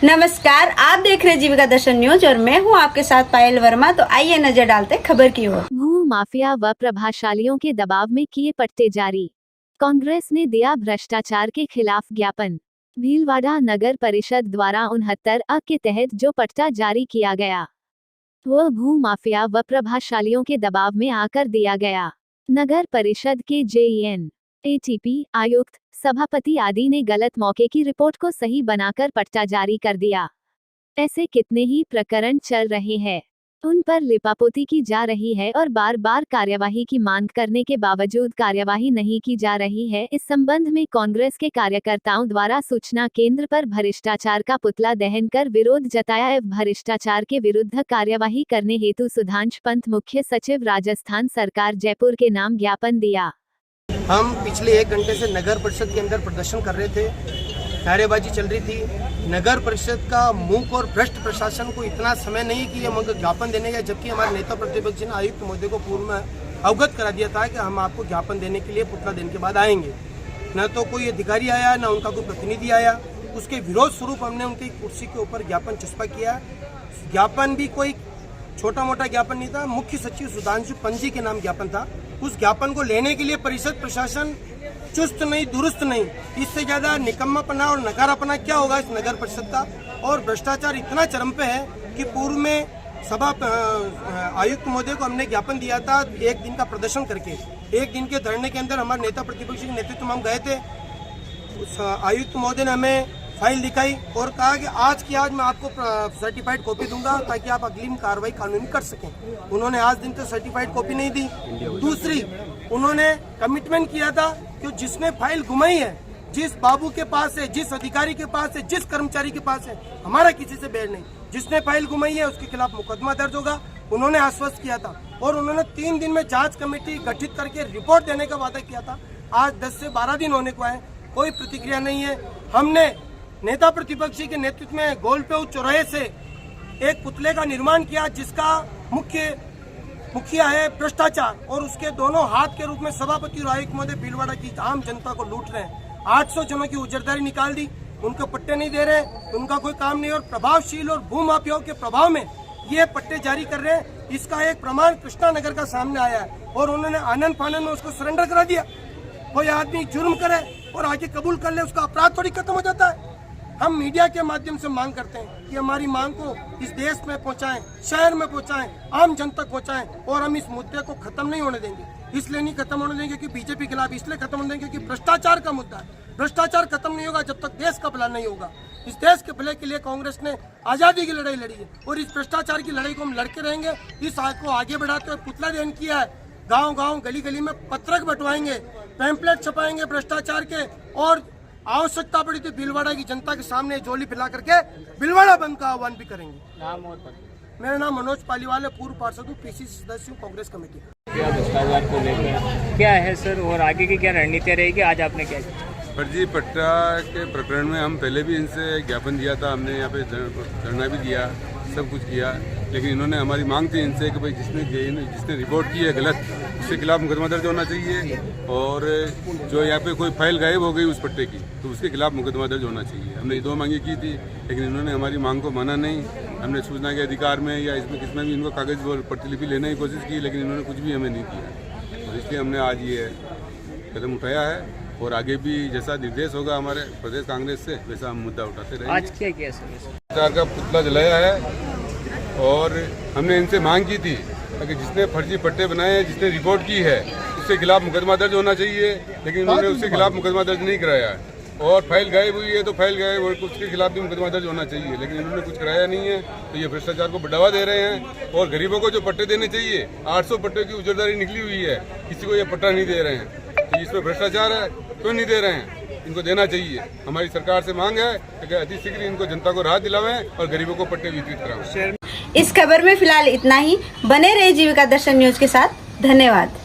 नमस्कार, आप देख रहे जीविका दर्शन न्यूज और मैं हूं आपके साथ पायल वर्मा। तो आइए नजर डालते खबर की ओर। भू माफिया व प्रभावशालियों के दबाव में किए पट्टे जारी। कांग्रेस ने दिया भ्रष्टाचार के खिलाफ ज्ञापन। भीलवाड़ा नगर परिषद द्वारा 69A के तहत जो पट्टा जारी किया गया वह भू माफिया व प्रभावशालियों के दबाव में आकर दिया गया। नगर परिषद के JEN, ATP, आयुक्त, सभापति आदि ने गलत मौके की रिपोर्ट को सही बनाकर पट्टा जारी कर दिया। ऐसे कितने ही प्रकरण चल रहे हैं, उन पर लिपापोती की जा रही है और बार बार कार्यवाही की मांग करने के बावजूद कार्यवाही नहीं की जा रही है। इस संबंध में कांग्रेस के कार्यकर्ताओं द्वारा सूचना केंद्र पर भ्रष्टाचार का पुतला दहन कर विरोध जताया एवं भ्रष्टाचार के विरुद्ध कार्यवाही करने हेतु सुधांशु पंत, मुख्य सचिव, राजस्थान सरकार, जयपुर के नाम ज्ञापन दिया। हम पिछले 1 घंटे से नगर परिषद के अंदर प्रदर्शन कर रहे थे, नारेबाजी चल रही थी। नगर परिषद का मूक और भ्रष्ट प्रशासन को इतना समय नहीं कि ये ज्ञापन देने का, जबकि हमारे नेता प्रतिपक्ष ने आयुक्त महोदय को पूर्व में अवगत करा दिया था कि हम आपको ज्ञापन देने के लिए पुतला देने के बाद आएंगे। न तो कोई अधिकारी आया, न उनका कोई प्रतिनिधि आया। उसके विरोध स्वरूप हमने उनकी कुर्सी के ऊपर ज्ञापन चस्पा किया। ज्ञापन भी कोई छोटा मोटा ज्ञापन नहीं था, मुख्य सचिव सुधांशु पंत जी के नाम ज्ञापन था। उस ज्ञापन को लेने के लिए परिषद प्रशासन चुस्त नहीं, दुरुस्त नहीं। इससे ज्यादा निकम्मापना और नकारापना क्या होगा इस नगर परिषद का। और भ्रष्टाचार इतना चरम पे है कि पूर्व में सभा आयुक्त महोदय को हमने ज्ञापन दिया था 1 दिन का प्रदर्शन करके। 1 दिन के धरने के अंदर हमारे नेता प्रतिपक्ष के नेतृत्व में हम गए थे। उस आयुक्त महोदय ने हमें फाइल दिखाई और कहा कि आज की आज मैं आपको सर्टिफाइड कॉपी दूंगा ताकि आप अगली कार्रवाई कानूनी कर सकें। उन्होंने आज दिन तक सर्टिफाइड कॉपी नहीं दी। दूसरी, उन्होंने कमिटमेंट किया था कि जिसने फाइल घुमाई है, जिस बाबू के पास है, जिस अधिकारी के पास है, जिस कर्मचारी के पास है, हमारा किसी से बैर नहीं, जिसने फाइल घुमाई है उसके खिलाफ मुकदमा दर्ज होगा, उन्होंने आश्वस्त किया था। और उन्होंने 3 दिन में जांच कमेटी गठित करके रिपोर्ट देने का वादा किया था। आज 10 से 12 दिन होने को है, कोई प्रतिक्रिया नहीं है। हमने नेता प्रतिपक्षी के नेतृत्व में गोलपेऊ चौराहे से एक पुतले का निर्माण किया जिसका मुखिया है भ्रष्टाचार और उसके दोनों हाथ के रूप में सभापति और आयुक्त महोदय भीलवाड़ा की आम जनता को लूट रहे हैं। 800 जनों की उजरदारी निकाल दी, उनको पट्टे नहीं दे रहे, उनका कोई काम नहीं। और प्रभावशील और भूमाफियाओं के प्रभाव में ये पट्टे जारी कर रहे हैं। इसका एक प्रमाण कृष्णा नगर का सामने आया है और उन्होंने आनंद फानंद में उसको सरेंडर करा दिया। कोई आदमी जुर्म करे और आगे कबूल कर ले, उसका अपराध थोड़ी खत्म हो जाता है। हम मीडिया के माध्यम से मांग करते हैं कि हमारी मांग को इस देश में पहुंचाएं, शहर में पहुंचाएं, आम जनता तक पहुंचाएं। और हम इस मुद्दे को खत्म नहीं होने देंगे। इसलिए नहीं खत्म होने देंगे कि बीजेपी के खिलाफ, इसलिए खत्म होने देंगे कि भ्रष्टाचार का मुद्दा है। भ्रष्टाचार खत्म नहीं होगा जब तक देश का भला नहीं होगा। इस देश के भले के लिए कांग्रेस ने आजादी की लड़ाई लड़ी है और इस भ्रष्टाचार की लड़ाई को हम लड़के रहेंगे। इस आग को आगे बढ़ाते हुए पुतला दहन किया है। गाँव-गाँव, गली-गली में पत्रक बंटवाएंगे, पैम्पलेट छपाएंगे भ्रष्टाचार के। और आवश्यकता पड़ी तो भीलवाड़ा की जनता के सामने झोली फैला करके भीलवाड़ा बंद का आह्वान भी करेंगे। नाम और मेरा नाम मनोज पालीवाल है, पूर्व पार्षद हूँ, PCC सदस्य हूँ कांग्रेस कमेटी। भ्रष्टाचार को लेकर क्या है सर और आगे की क्या रणनीति रहेगी? आज आपने क्या किया? फर्जी पट्टा के प्रकरण में हम पहले भी इनसे ज्ञापन दिया था, हमने यहाँ पे धरना भी दिया, सब कुछ किया। लेकिन इन्होंने हमारी मांग थी इनसे कि भाई जिसने रिपोर्ट की है गलत, उसके खिलाफ मुकदमा दर्ज होना चाहिए। और जो यहाँ पे कोई फाइल गायब हो गई उस पट्टे की, तो उसके खिलाफ मुकदमा दर्ज होना चाहिए। हमने ये 2 मांगे की थी, लेकिन इन्होंने हमारी मांग को माना नहीं। हमने सूचना के अधिकार में या इसमें किसमें भी इनको कागज प्रतिलिपि लेने की कोशिश की, लेकिन इन्होंने कुछ भी हमें नहीं दिया। और इसलिए हमने आज ये कदम उठाया है और आगे भी जैसा निर्देश होगा हमारे प्रदेश कांग्रेस से, वैसा हम मुद्दा उठाते रहेंगे। आज क्या किया सर? सरकार का पुतला जलाया है और हमने इनसे मांग की थी कि जिसने फर्जी पट्टे बनाए हैं, जिसने रिपोर्ट की है, उसके खिलाफ मुकदमा दर्ज होना चाहिए। लेकिन उन्होंने उसके खिलाफ मुकदमा दर्ज नहीं कराया है। और फाइल गायब हुई है तो फाइल गायब और उसके खिलाफ भी मुकदमा दर्ज होना चाहिए, लेकिन इन्होंने कुछ कराया नहीं है। तो ये भ्रष्टाचार को बढ़ावा दे रहे हैं। और गरीबों को जो पट्टे देने चाहिए, 800 पट्टे की उजरदारी निकली हुई है, किसी को ये पट्टा नहीं दे रहे हैं। तो इसमें भ्रष्टाचार है, क्यों नहीं दे रहे हैं? इनको देना चाहिए। हमारी सरकार से मांग है कि अतिशीघ्र इनको जनता को राहत दिलावें और गरीबों को पट्टे वितरित करावें। इस खबर में फिलहाल इतना ही। बने रहे जीविका दर्शन न्यूज के साथ। धन्यवाद।